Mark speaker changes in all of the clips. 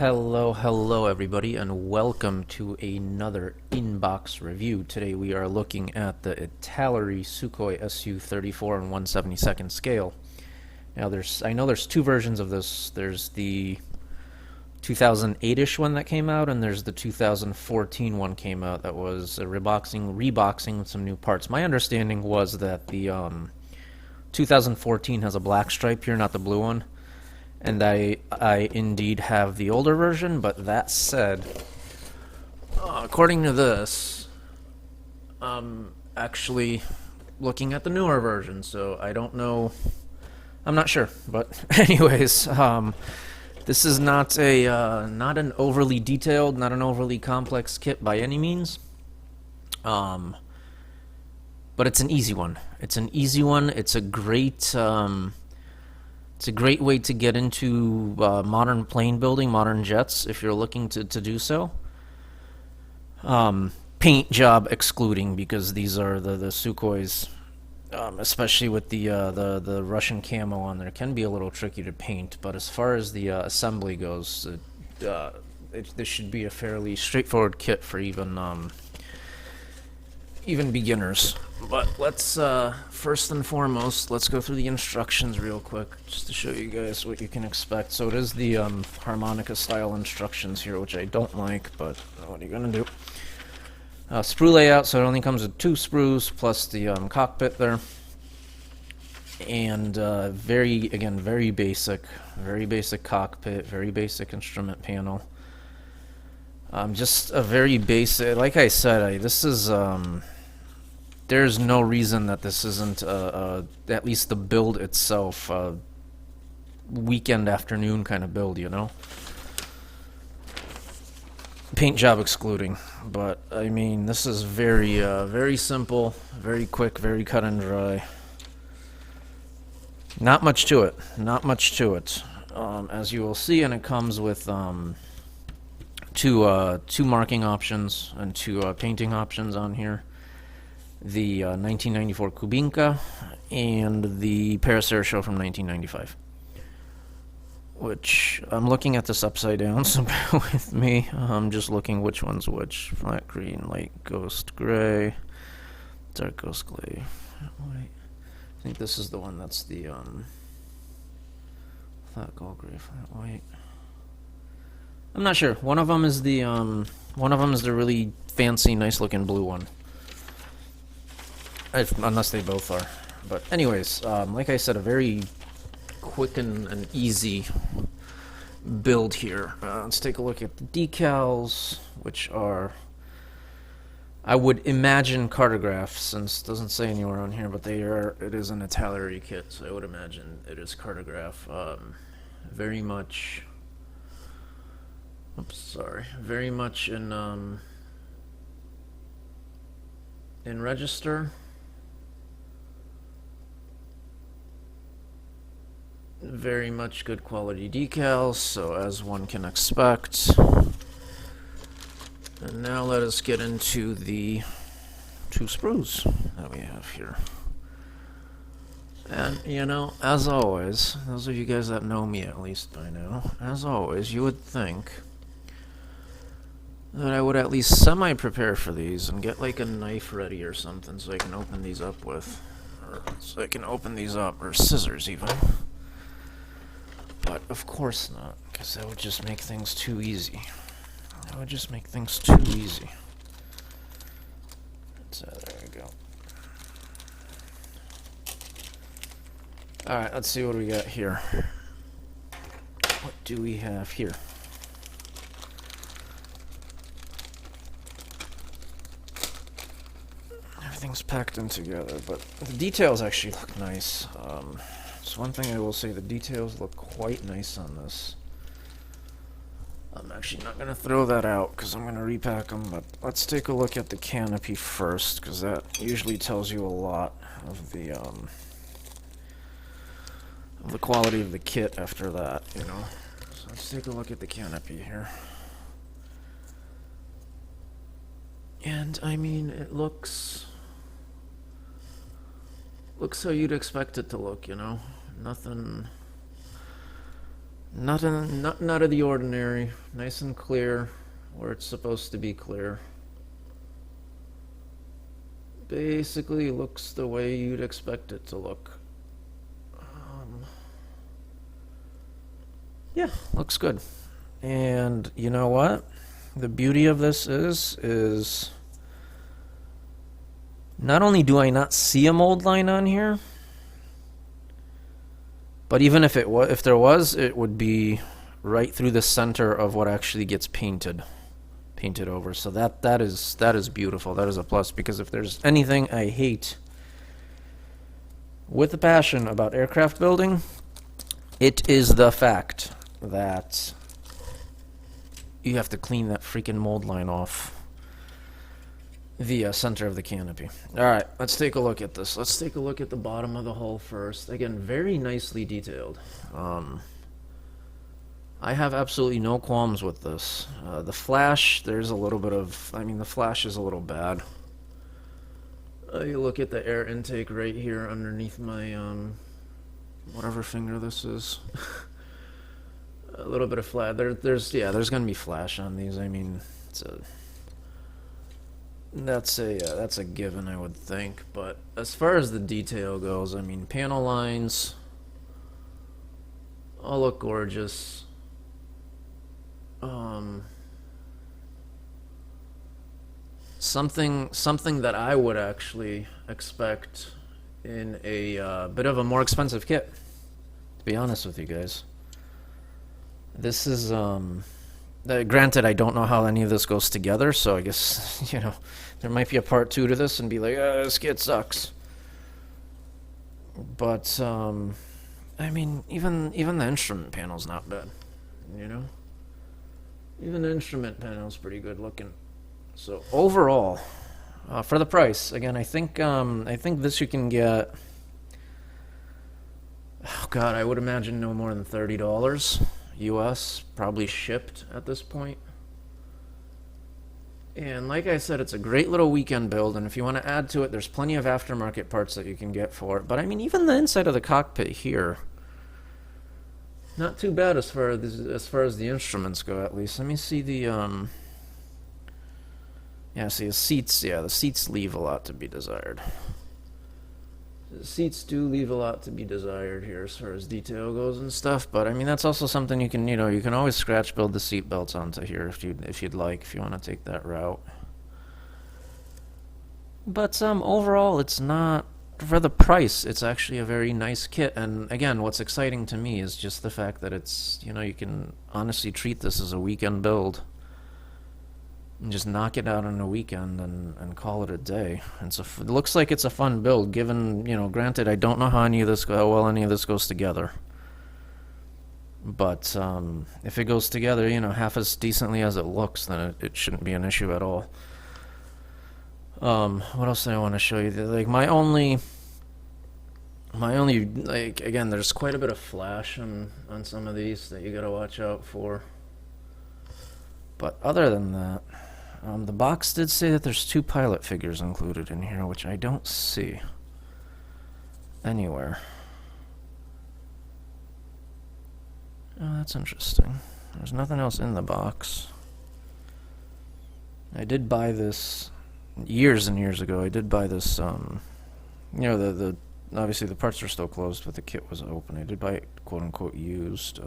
Speaker 1: Hello everybody, and welcome to another inbox review. Today we are looking at the Italeri Sukhoi SU-34 and 1/72nd scale. Now I know there's two versions of this. There's the 2008-ish one that came out, and there's the 2014 one came out that was a reboxing with some new parts. My understanding was that the 2014 has a black stripe here, not the blue one. And I indeed have the older version, but that said, according to this, I'm actually looking at the newer version, so I don't know. I'm not sure, but anyways, this is not an overly detailed, not an overly complex kit by any means. But it's an easy one. It's an easy one. It's a great way to get into modern plane building, modern jets, if you're looking to do so. Paint job excluding, because these are the Sukhois, especially with the Russian camo on there, can be a little tricky to paint. But as far as the assembly goes, this should be a fairly straightforward kit for even beginners. But let's first and foremost, let's go through the instructions real quick, just to show you guys what you can expect. So it is the harmonica style instructions here, which I don't like, but what are you gonna do? Sprue layout, so it only comes with 2 sprues plus the cockpit there, and very basic cockpit, very basic instrument panel. Just a very basic, like I said, this is there's no reason that this isn't at least the build itself, weekend afternoon kind of build, you know. Paint job excluding, but I mean, this is very simple, very quick, very cut and dry. Not much to it. As you will see, and it comes with two marking options and 2 painting options on here. The 1994 Kubinka and the Paris Air Show from 1995. Which, I'm looking at this upside down, so bear with me. I'm just looking which one's which. Flat green, light ghost gray, dark ghost gray, white. I think this is the one that's the flat gold gray, flat white. I'm not sure. One of them is the really fancy, nice looking blue one. Unless they both are. But anyways, like I said, a very quick and easy build here. Let's take a look at the decals, which are, I would imagine, cartographs, since it doesn't say anywhere on here, but it is an Italeri kit, so I would imagine it is cartograph. Very much in register. Very much good quality decals, so as one can expect. And now let us get into the 2 sprues that we have here. And, you know, as always, those of you guys that know me at least by now, as always, you would think that I would at least semi-prepare for these and get like a knife ready or something so I can open these up with. Or scissors even. But of course not, because that would just make things too easy. So there we go. Alright, let's see what we got here. What do we have here? Everything's packed in together, but the details actually look nice. So one thing I will say, the details look quite nice on this. I'm actually not going to throw that out because I'm going to repack them, but let's take a look at the canopy first, because that usually tells you a lot of the quality of the kit after that, you know. So let's take a look at the canopy here. And I mean, it looks how you'd expect it to look, you know. Nothing Nothing, nothing out of the ordinary. Nice and clear, where it's supposed to be clear. Basically looks the way you'd expect it to look. Yeah, looks good. And you know what? The beauty of this is not only do I not see a mold line on here, but even if there was, it would be right through the center of what actually gets painted over. So that is beautiful. That is a plus, because if there's anything I hate with a passion about aircraft building, it is the fact that you have to clean that freaking mold line off the center of the canopy. Alright, let's take a look at this. Let's take a look at the bottom of the hull first. Again, very nicely detailed. I have absolutely no qualms with this. The flash, there's a little bit of... I mean, the flash is a little bad. You look at the air intake right here underneath my, whatever finger this is. A little bit of flash. There's going to be flash on these. I mean, that's a given, I would think. But as far as the detail goes, I mean, panel lines all look gorgeous. Something that I would actually expect in a bit of a more expensive kit, to be honest with you guys. This is, granted, I don't know how any of this goes together, so I guess, you know, there might be a part 2 to this and be like, this kit sucks. But, I mean, even the instrument panel's not bad, you know? Even the instrument panel's pretty good looking. So, overall, for the price, again, I think this you can get, oh god, I would imagine no more than $30. US, probably shipped at this point. And like I said, it's a great little weekend build, and if you want to add to it, there's plenty of aftermarket parts that you can get for it. But I mean, even the inside of the cockpit here, not too bad as far as the instruments go, at least. Let me see the yeah, see the seats. Yeah, the seats leave a lot to be desired. The seats do leave a lot to be desired here as far as detail goes and stuff, but I mean, that's also something you can, you know, you can always scratch build the seat belts onto here if you'd like, if you want to take that route. But overall, it's not, for the price, it's actually a very nice kit. And again, what's exciting to me is just the fact that it's, you know, you can honestly treat this as a weekend build and just knock it out on a weekend and call it a day. And so it looks like it's a fun build, given, you know, granted, I don't know how well any of this goes together. But if it goes together, you know, half as decently as it looks, then it shouldn't be an issue at all. What else do I want to show you? Like, my only, like, again, there's quite a bit of flash on some of these that you gotta watch out for. But other than that, the box did say that there's 2 pilot figures included in here, which I don't see anywhere. Oh, that's interesting. There's nothing else in the box. I did buy this years and years ago. I did buy this, you know, the obviously the parts are still closed, but the kit was open. I did buy it, quote-unquote, used.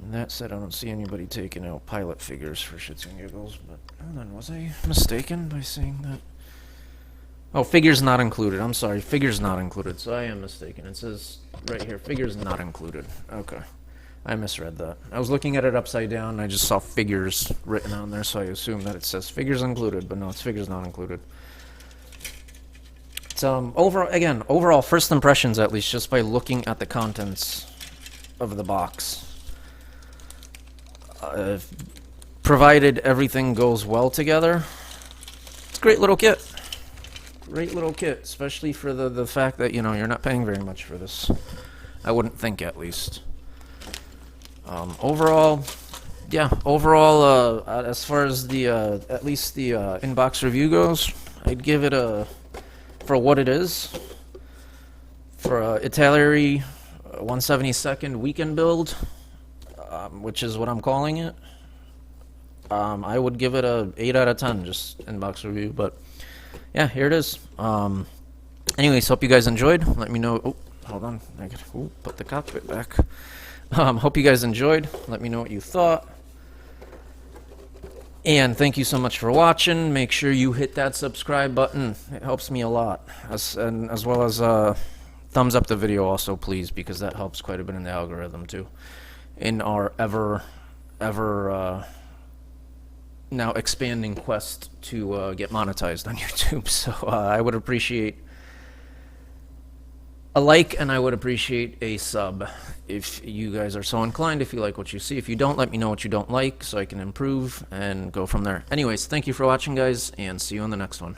Speaker 1: And that said, I don't see anybody taking out pilot figures for shits and giggles, but hold on, was I mistaken by saying that? Oh, figures not included. I'm sorry, figures not included, so I am mistaken. It says right here, figures not included. Okay, I misread that. I was looking at it upside down, and I just saw figures written on there, so I assumed that it says figures included, but no, it's figures not included. It's, overall, first impressions, at least, just by looking at the contents of the box. Provided everything goes well together, it's a great little kit. Great little kit, especially for the fact that, you know, you're not paying very much for this. I wouldn't think, at least. Overall, yeah, as far as the, at least the in-box review goes, I'd give it a, for what it is, for Italeri 172nd weekend build, which is what I'm calling it. I would give it a 8 out of 10, just inbox review, but yeah, here it is. Anyways, hope you guys enjoyed. Let me know. Oh, hold on. I gotta put the cockpit back. Hope you guys enjoyed. Let me know what you thought. And thank you so much for watching. Make sure you hit that subscribe button. It helps me a lot. As well as thumbs up the video also, please, because that helps quite a bit in the algorithm too. In our ever now expanding quest to get monetized on YouTube. So I would appreciate a like, and I would appreciate a sub if you guys are so inclined, if you like what you see. If you don't, let me know what you don't like so I can improve and go from there. Anyways, thank you for watching, guys, and see you on the next one.